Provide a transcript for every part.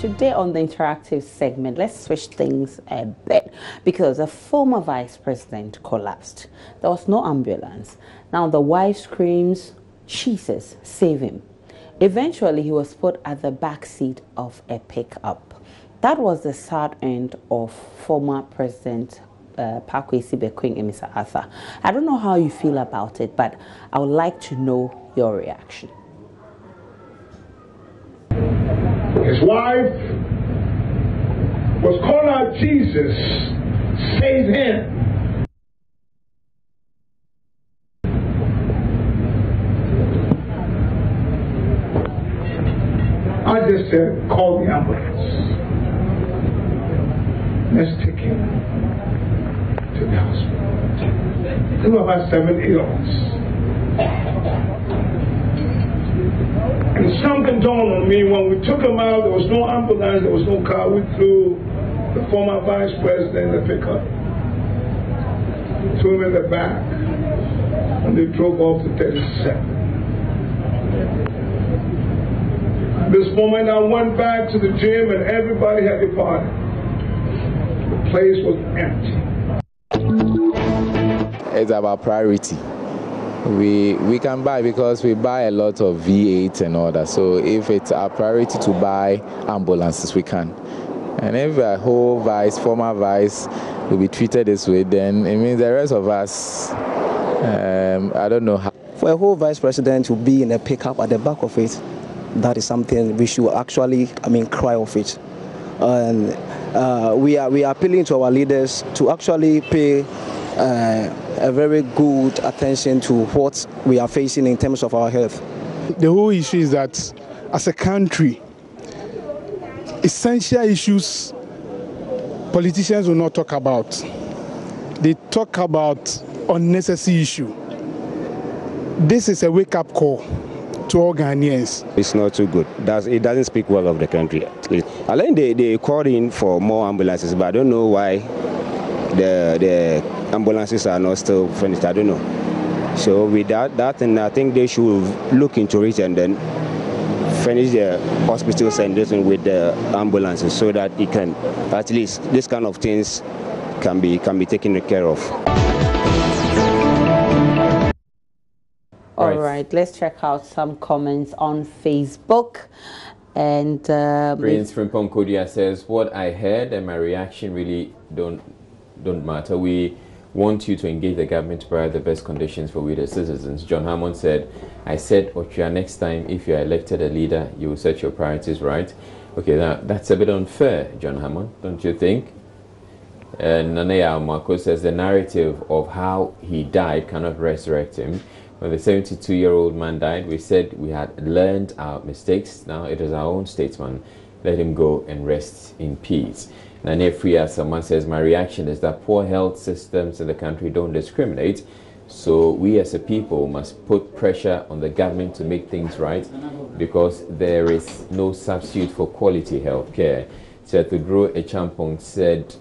today on the interactive segment, let's switch things a bit because a former vice president collapsed. There was no ambulance. Now the wife screams, Jesus, save him. Eventually, he was put at the back seat of a pickup. That was the sad end of former President Kwesi Bekoe Amissah-Arthur. I don't know how you feel about it, but I would like to know your reaction. His wife was calling out, Jesus, save him. I just said, call the ambulance. Let's take him to the hospital. There were about 7 8 of us. And something dawned on me when we took him out. There was no ambulance, there was no car. We threw the former vice president in the pickup, threw him in the back, and they drove off to 37. At this moment, I went back to the gym and everybody had departed. The place was empty. It's about priority. We can buy because we buy a lot of V8 and all that. So if it's our priority to buy ambulances, we can. And if a whole former vice will be treated this way, then it means the rest of us, I don't know how. For a whole vice president to be in a pickup at the back of it, that is something we should actually, cry of it. And we are appealing to our leaders to actually pay a very good attention to what we are facing in terms of our health. The whole issue is that as a country, essential issues politicians will not talk about. They talk about unnecessary issue. This is a wake-up call to all Ghanaians. It's not too good. It doesn't speak well of the country. I think they called in for more ambulances, but I don't know why the ambulances are not still finished. I don't know. So with that, and I think they should look into it and then finish the hospitals and with the ambulances so that it can, at least this kind of things can be taken care of. All right, let's check out some comments on Facebook. And Prince from Ponkodia says, what I heard and my reaction really don't matter. We want you to engage the government to provide the best conditions for we the citizens. John Hammond said, I said, Okyehene, next time if you are elected a leader, you will set your priorities right. Okay, now that's a bit unfair, John Hammond, don't you think? And Nanea Marco says, the narrative of how he died cannot resurrect him. When the 72-year-old man died, we said we had learned our mistakes. Now it is our own statesman. Let him go and rest in peace. Nane Freya, someone says, my reaction is that poor health systems in the country don't discriminate. So we as a people must put pressure on the government to make things right because there is no substitute for quality health care. Setudro Echampong said,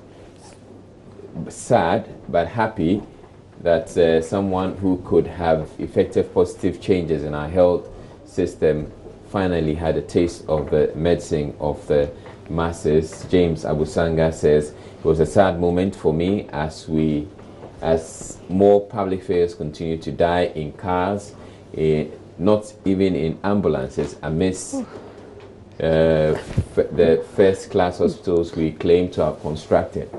sad but happy that someone who could have effective positive changes in our health system finally had a taste of the medicine of the masses. James Abusanga says, it was a sad moment for me as more public figures continue to die in cars, not even in ambulances, amidst the first-class hospitals we claim to have constructed.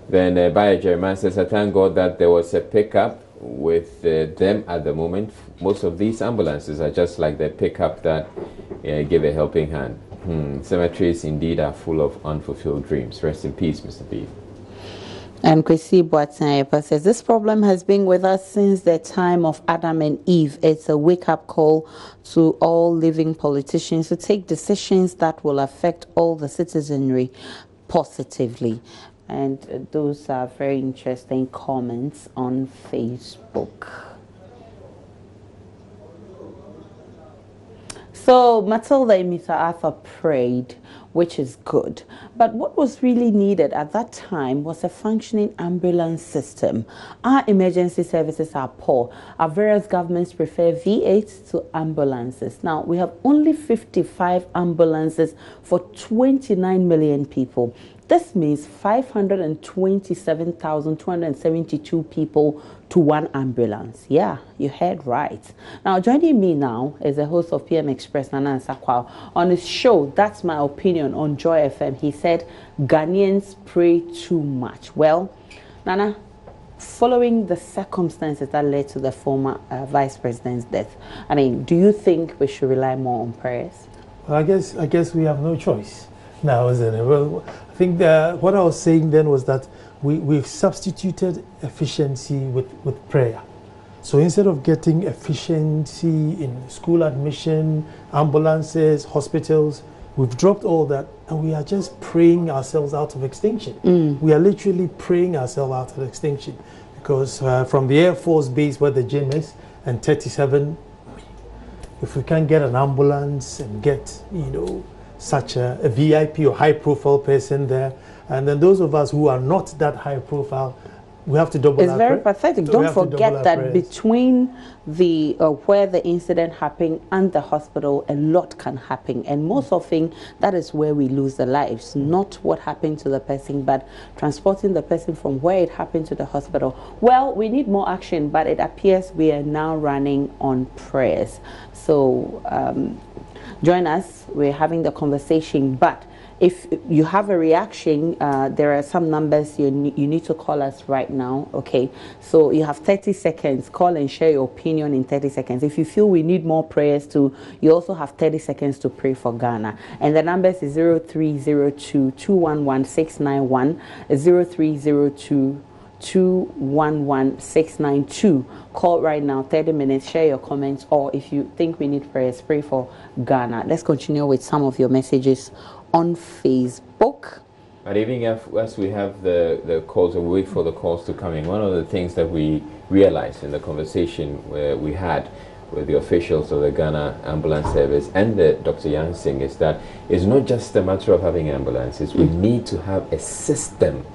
Then Bayer Jeremiah says, I thank God that there was a pickup with them at the moment. Most of these ambulances are just like the pickup that gave a helping hand. Cemeteries indeed are full of unfulfilled dreams. Rest in peace, Mr. B. And Kwesi Bekoe says, this problem has been with us since the time of Adam and Eve. It's a wake-up call to all living politicians to take decisions that will affect all the citizenry positively. And those are very interesting comments on Facebook. So Matilda Amissah-Arthur prayed, which is good. But what was really needed at that time was a functioning ambulance system. Our emergency services are poor. Our various governments prefer V8s to ambulances. Now, we have only 55 ambulances for 29 million people. This means 527,272 people to one ambulance. Yeah, you heard right. Now, joining me now is the host of PM Express, Nana Nsakwao. On his show, That's My Opinion on Joy FM, he said Ghanaians pray too much. Well, Nana, following the circumstances that led to the former vice president's death, I mean, do you think we should rely more on prayers? Well, I guess we have no choice now, isn't it? Well, I think that what I was saying then was that we've substituted efficiency with prayer. So instead of getting efficiency in school admission, ambulances, hospitals, we've dropped all that and we are just praying ourselves out of extinction. We are literally praying ourselves out of extinction because from the Air Force base where the gym is and 37, if we can't get an ambulance and get, such a VIP or high-profile person there, and then those of us who are not that high-profile, we have to double. It's very pathetic. Don't forget that between the where the incident happened and the hospital, a lot can happen, and most often that is where we lose the lives. Not what happened to the person, but transporting the person from where it happened to the hospital. Well, we need more action, but it appears we are now running on prayers. So join us. We're having the conversation, but if you have a reaction, there are some numbers you need to call us right now, okay? So you have 30 seconds. Call and share your opinion in 30 seconds. If you feel we need more prayers too, you also have 30 seconds to pray for Ghana. And the numbers is 0302-211-691, 0302-211-692. Call right now, 30 minutes, share your comments, or if you think we need prayers, pray for Ghana. Let's continue with some of your messages on Facebook. But even as we have the calls and wait for the calls to come in, one of the things that we realized in the conversation where we had with the officials of the Ghana Ambulance Service and the Dr. Yansing is that it's not just a matter of having ambulances. We need to have a system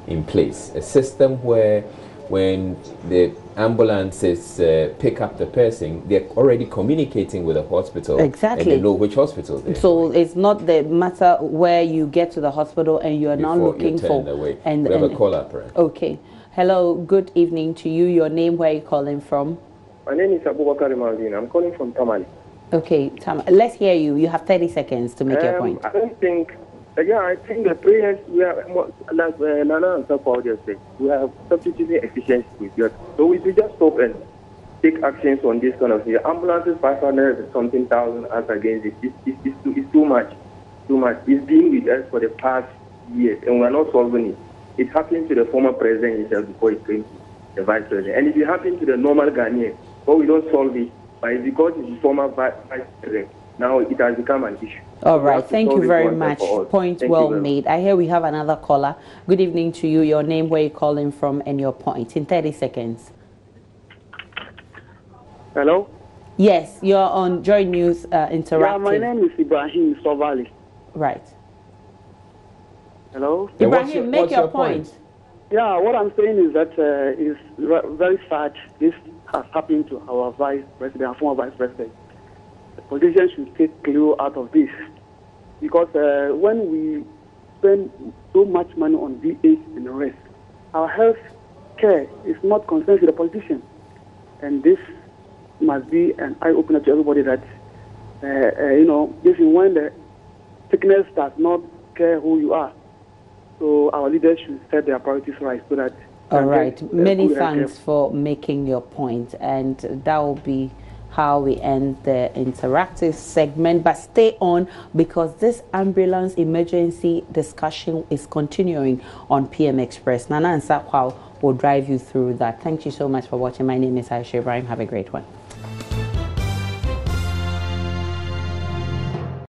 in place, a system where when the ambulances pick up the person, they're already communicating with the hospital. Exactly. And they know which hospital they're So it's not the matter where you get to the hospital and you are now looking for... And we have a caller, perhaps. Okay. Hello, good evening to you. Your name, where are you calling from? My name is Abubakar Maldin. I'm calling from Tamale. Okay, let's hear you. You have 30 seconds to make your point. I don't think... I think the prayers, we are, like Nana and Nsakwao just said, we have substituted efficiency with God. So we should just stop and take actions on this kind of thing. Ambulances, 500-something thousand as against it. It's too much. Too much. It's been with us for the past years, and we're not solving it. It happened to the former president himself before he came to the vice president. And if it happened to the normal Ghanaian, but we don't solve it, but it's because it's the former vice president. Now it has become an issue. All right, thank you very much. Point well made. I hear we have another caller. Good evening to you. Your name, where you're calling from, and your point in 30 seconds. Hello? Yes, you're on Joy News Interactive. Yeah, my name is Ibrahim Sovali. Right. Hello? Ibrahim, make your point. Yeah, what I'm saying is that it's very sad this has happened to our vice president, our former vice president. The politicians should take clue out of this, because when we spend so much money on VA and the rest, our health care is not concerned with the politicians, and this must be an eye-opener to everybody that this is when the sickness does not care who you are. So our leaders should set their priorities right so that. All right, many thanks for making your point, and that will be how we end the interactive segment. But stay on, because this ambulance emergency discussion is continuing on PM Express. Nana Nsakwao will drive you through that. Thank you so much for watching. My name is Aisha Ibrahim. Have a great one.